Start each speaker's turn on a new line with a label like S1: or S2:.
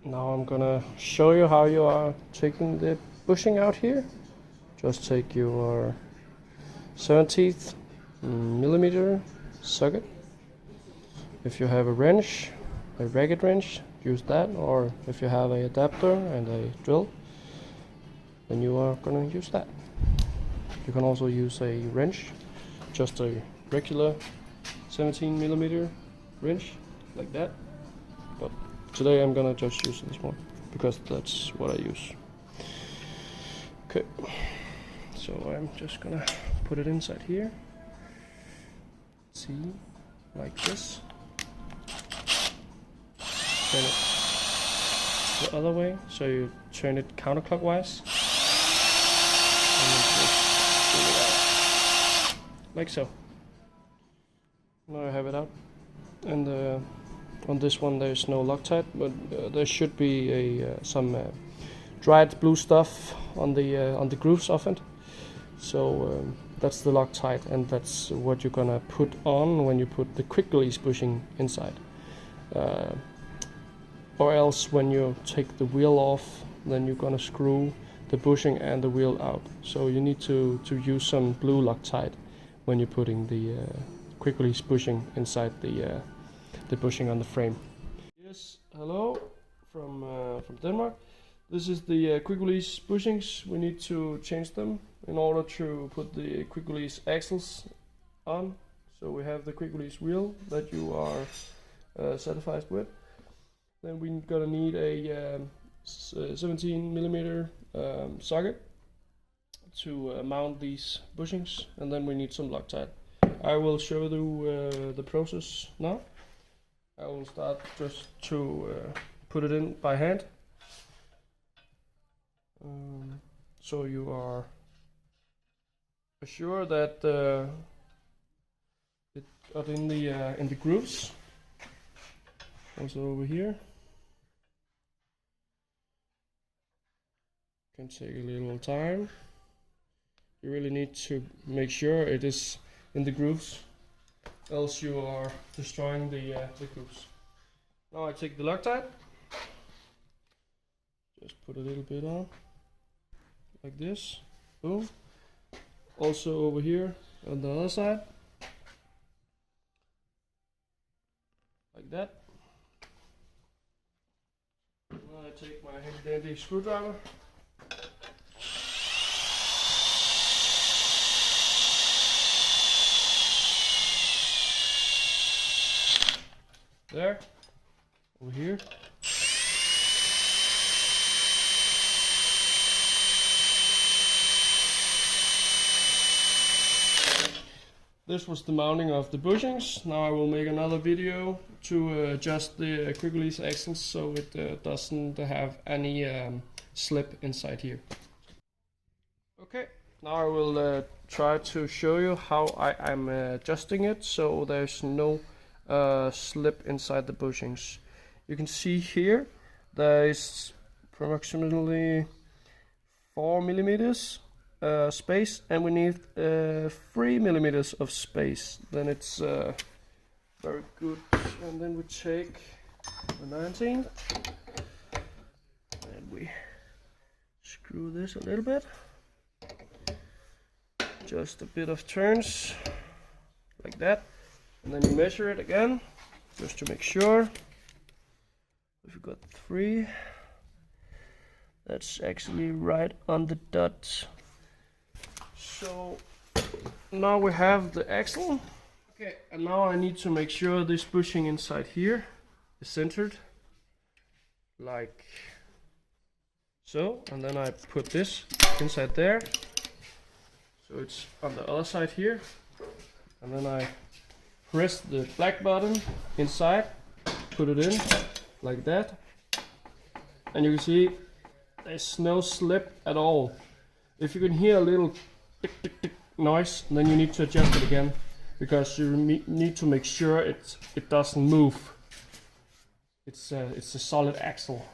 S1: Now I'm gonna show you how you are taking the bushing out here. Just take your 17th millimeter socket. If you have a wrench, a ragged wrench, use that, or if you have a adapter and a drill, then you are gonna use that. You can also use a wrench, just a regular 17 millimeter wrench like that, but today I'm gonna just use this one because that's what I use. Okay, so I'm just gonna put it inside here. See, like this. Turn it the other way, so you turn it counterclockwise, and then just pull it out, like so. Now I have it out, and on this one there's no Loctite, but there should be some dried blue stuff on the grooves of it. So that's the Loctite, and that's what you're gonna put on when you put the quick release bushing inside. Or else when you take the wheel off, then you're gonna screw the bushing and the wheel out. So you need to use some blue Loctite when you're putting the quick release bushing inside the bushing on the frame. Yes, hello from Denmark. This is the quick release bushings. We need to change them in order to put the quick release axles on. So we have the quick release wheel that you are satisfied with. Then we're gonna need a 17 millimeter socket to mount these bushings, and then we need some Loctite. I will show you the process now. I will start just to put it in by hand, so you are sure that it got in the grooves. Also over here. Can take a little time. You really need to make sure it is in the grooves, else you are destroying the grooves. Now I take the Loctite, just put a little bit on, like this, boom. Also over here on the other side, like that. Now I take my handy dandy screwdriver. There, over here. This was the mounting of the bushings. Now I will make another video to adjust the quick release axles so it doesn't have any slip inside here. Okay, now I will try to show you how I am adjusting it so there's no slip inside the bushings. You can see here there is approximately 4 millimeters space, and we need 3 millimeters of space. Then it's very good. And then we take the 19 and we screw this a little bit, just a bit of turns like that. And then you measure it again, just to make sure. If you got 3, that's actually right on the dot. So now we have the axle. Okay, and now I need to make sure this bushing inside here is centered, like so. And then I put this inside there, so it's on the other side here. And then I press the black button inside, put it in like that, and you can see there's no slip at all. If you can hear a little tick tick tick noise, then you need to adjust it again, because you need to make sure it doesn't move. It's a solid axle.